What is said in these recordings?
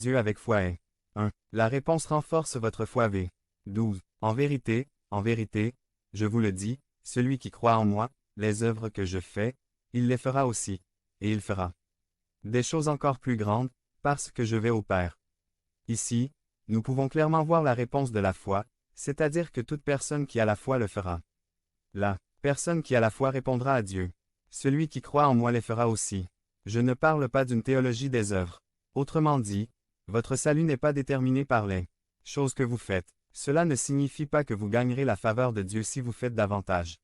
Dieu avec foi est 1. La réponse renforce votre foi v. 12. En vérité, je vous le dis, celui qui croit en moi, les œuvres que je fais, il les fera aussi, et il fera des choses encore plus grandes, parce que je vais au Père. Ici, nous pouvons clairement voir la réponse de la foi, c'est-à-dire que toute personne qui a la foi le fera. La personne qui a la foi répondra à Dieu. Celui qui croit en moi les fera aussi. Je ne parle pas d'une théologie des œuvres. Autrement dit, votre salut n'est pas déterminé par les choses que vous faites. Cela ne signifie pas que vous gagnerez la faveur de Dieu si vous faites davantage.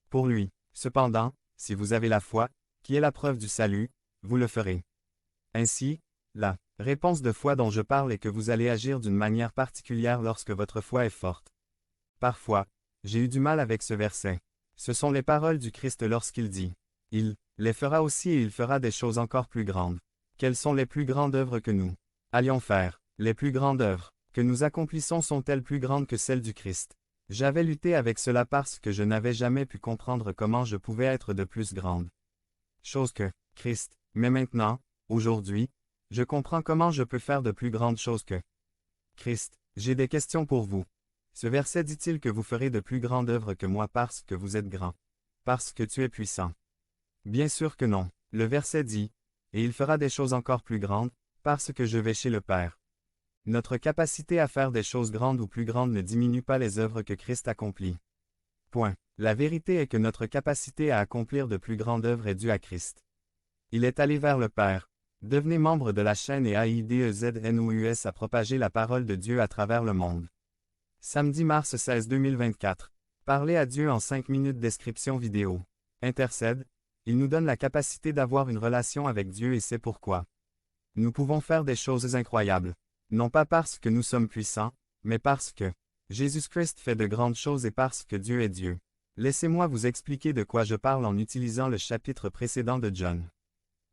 Pour lui, cependant, si vous avez la foi, qui est la preuve du salut, vous le ferez. Ainsi, la réponse de foi dont je parle est que vous allez agir d'une manière particulière lorsque votre foi est forte. Parfois, j'ai eu du mal avec ce verset. Ce sont les paroles du Christ lorsqu'il dit « Il les fera aussi et il fera des choses encore plus grandes. » Quelles sont les plus grandes œuvres que nous allions faire? Les plus grandes œuvres que nous accomplissons sont-elles plus grandes que celles du Christ? J'avais lutté avec cela parce que je n'avais jamais pu comprendre comment je pouvais être de plus grande chose que Christ. Mais maintenant, aujourd'hui, je comprends comment je peux faire de plus grandes choses que Christ. J'ai des questions pour vous. Ce verset dit-il que vous ferez de plus grandes œuvres que moi parce que vous êtes grand? Parce que tu es puissant? Bien sûr que non. Le verset dit, « Et il fera des choses encore plus grandes, parce que je vais chez le Père. » Notre capacité à faire des choses grandes ou plus grandes ne diminue pas les œuvres que Christ accomplit. Point. La vérité est que notre capacité à accomplir de plus grandes œuvres est due à Christ. Il est allé vers le Père. Devenez membre de la chaîne et AIDEZNOUS à propager la parole de Dieu à travers le monde. Samedi mars 16 2024. Parlez à Dieu en 5 minutes. Description vidéo. Intercède. Il nous donne la capacité d'avoir une relation avec Dieu et c'est pourquoi nous pouvons faire des choses incroyables. Non pas parce que nous sommes puissants, mais parce que Jésus-Christ fait de grandes choses et parce que Dieu est Dieu. Laissez-moi vous expliquer de quoi je parle en utilisant le chapitre précédent de John.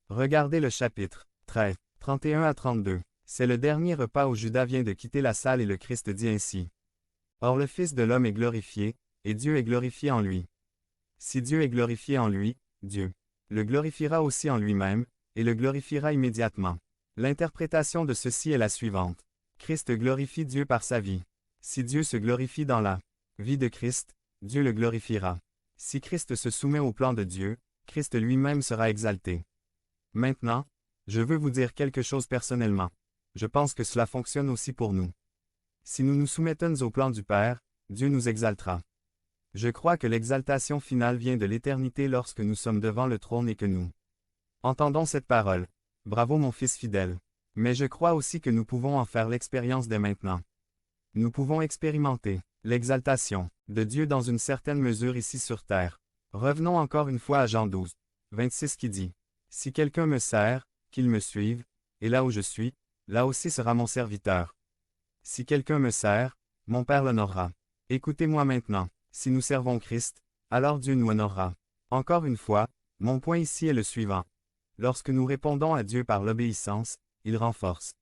Regardez le chapitre 13, 31 à 32. C'est le dernier repas où Judas vient de quitter la salle et le Christ dit ainsi. Or le Fils de l'homme est glorifié, et Dieu est glorifié en lui. Si Dieu est glorifié en lui, Dieu le glorifiera aussi en lui-même, et le glorifiera immédiatement. L'interprétation de ceci est la suivante. Christ glorifie Dieu par sa vie. Si Dieu se glorifie dans la vie de Christ, Dieu le glorifiera. Si Christ se soumet au plan de Dieu, Christ lui-même sera exalté. Maintenant, je veux vous dire quelque chose personnellement. Je pense que cela fonctionne aussi pour nous. Si nous nous soumettons au plan du Père, Dieu nous exaltera. Je crois que l'exaltation finale vient de l'éternité lorsque nous sommes devant le trône et que nous entendons cette parole. Bravo mon fils fidèle. Mais je crois aussi que nous pouvons en faire l'expérience dès maintenant. Nous pouvons expérimenter l'exaltation de Dieu dans une certaine mesure ici sur terre. Revenons encore une fois à Jean 12, 26 qui dit « Si quelqu'un me sert, qu'il me suive, et là où je suis, là aussi sera mon serviteur. Si quelqu'un me sert, mon Père l'honorera. » Écoutez-moi maintenant. Si nous servons Christ, alors Dieu nous honorera. Encore une fois, mon point ici est le suivant. Lorsque nous répondons à Dieu par l'obéissance, il renforce.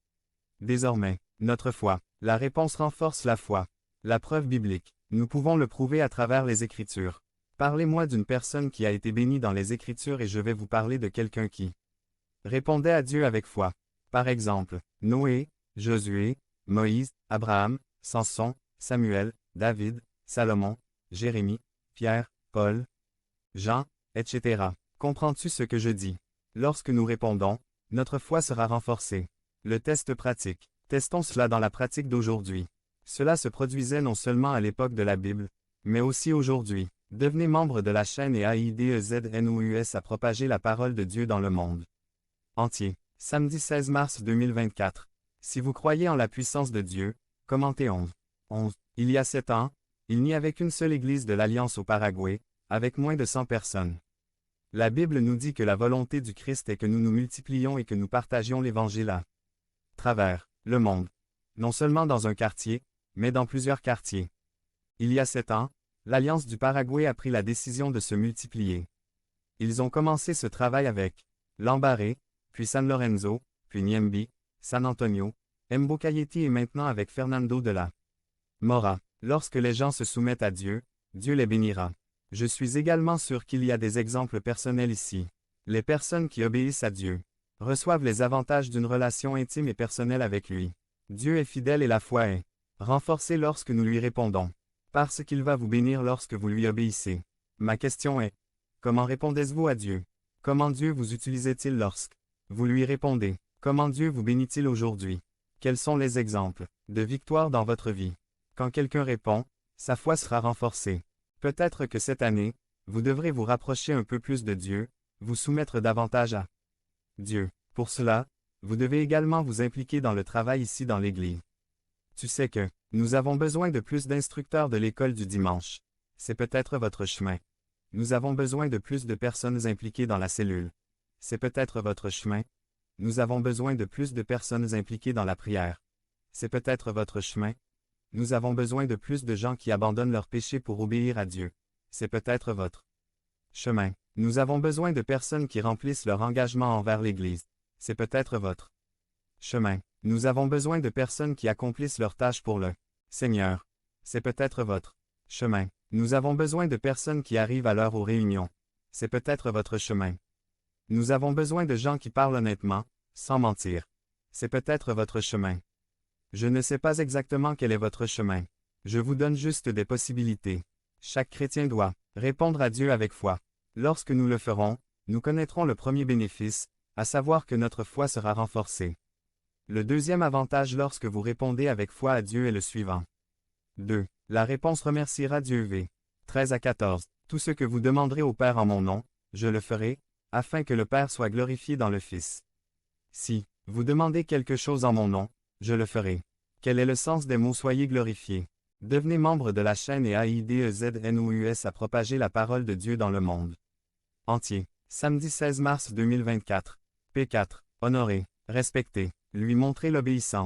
Désormais, notre foi. La réponse renforce la foi. La preuve biblique. Nous pouvons le prouver à travers les Écritures. Parlez-moi d'une personne qui a été bénie dans les Écritures et je vais vous parler de quelqu'un qui répondait à Dieu avec foi. Par exemple, Noé, Josué, Moïse, Abraham, Samson, Samuel, David, Salomon, Jérémie, Pierre, Paul, Jean, etc. Comprends-tu ce que je dis? Lorsque nous répondons, notre foi sera renforcée. Le test pratique. Testons cela dans la pratique d'aujourd'hui. Cela se produisait non seulement à l'époque de la Bible, mais aussi aujourd'hui. Devenez membre de la chaîne et AIDEZNOUS à propager la parole de Dieu dans le monde entier. Samedi 16 mars 2024. Si vous croyez en la puissance de Dieu, commentez 11. Il y a 7 ans, il n'y avait qu'une seule église de l'Alliance au Paraguay, avec moins de 100 personnes. La Bible nous dit que la volonté du Christ est que nous nous multiplions et que nous partagions l'Évangile à travers le monde. Non seulement dans un quartier, mais dans plusieurs quartiers. Il y a 7 ans, l'Alliance du Paraguay a pris la décision de se multiplier. Ils ont commencé ce travail avec Lambaré, puis San Lorenzo, puis Niembi, San Antonio, Mbocayeti et maintenant avec Fernando de la Mora. Lorsque les gens se soumettent à Dieu, Dieu les bénira. Je suis également sûr qu'il y a des exemples personnels ici. Les personnes qui obéissent à Dieu reçoivent les avantages d'une relation intime et personnelle avec lui. Dieu est fidèle et la foi est renforcée lorsque nous lui répondons, parce qu'il va vous bénir lorsque vous lui obéissez. Ma question est, comment répondez-vous à Dieu? Comment Dieu vous utilisait-il lorsque vous lui répondez? Comment Dieu vous bénit-il aujourd'hui? Quels sont les exemples de victoire dans votre vie? Quand quelqu'un répond, sa foi sera renforcée. Peut-être que cette année, vous devrez vous rapprocher un peu plus de Dieu, vous soumettre davantage à Dieu. Pour cela, vous devez également vous impliquer dans le travail ici dans l'Église. Tu sais que nous avons besoin de plus d'instructeurs de l'école du dimanche. C'est peut-être votre chemin. Nous avons besoin de plus de personnes impliquées dans la cellule. C'est peut-être votre chemin. Nous avons besoin de plus de personnes impliquées dans la prière. C'est peut-être votre chemin. Nous avons besoin de plus de gens qui abandonnent leurs péchés pour obéir à Dieu. C'est peut-être votre chemin. Nous avons besoin de personnes qui remplissent leur engagement envers l'Église. C'est peut-être votre chemin. Nous avons besoin de personnes qui accomplissent leurs tâches pour le Seigneur. C'est peut-être votre chemin. Nous avons besoin de personnes qui arrivent à l'heure aux réunions. C'est peut-être votre chemin. Nous avons besoin de gens qui parlent honnêtement, sans mentir. C'est peut-être votre chemin. Je ne sais pas exactement quel est votre chemin. Je vous donne juste des possibilités. Chaque chrétien doit répondre à Dieu avec foi. Lorsque nous le ferons, nous connaîtrons le premier bénéfice, à savoir que notre foi sera renforcée. Le deuxième avantage lorsque vous répondez avec foi à Dieu est le suivant. 2. La réponse remerciera Dieu. V. 13 à 14. Tout ce que vous demanderez au Père en mon nom, je le ferai, afin que le Père soit glorifié dans le Fils. Si vous demandez quelque chose en mon nom, je le ferai. Quel est le sens des mots soyez glorifiés? Devenez membre de la chaîne et AIDEZNOUS à propager la parole de Dieu dans le monde entier. Samedi 16 mars 2024. P4. Honorer, respecter, lui montrer l'obéissance.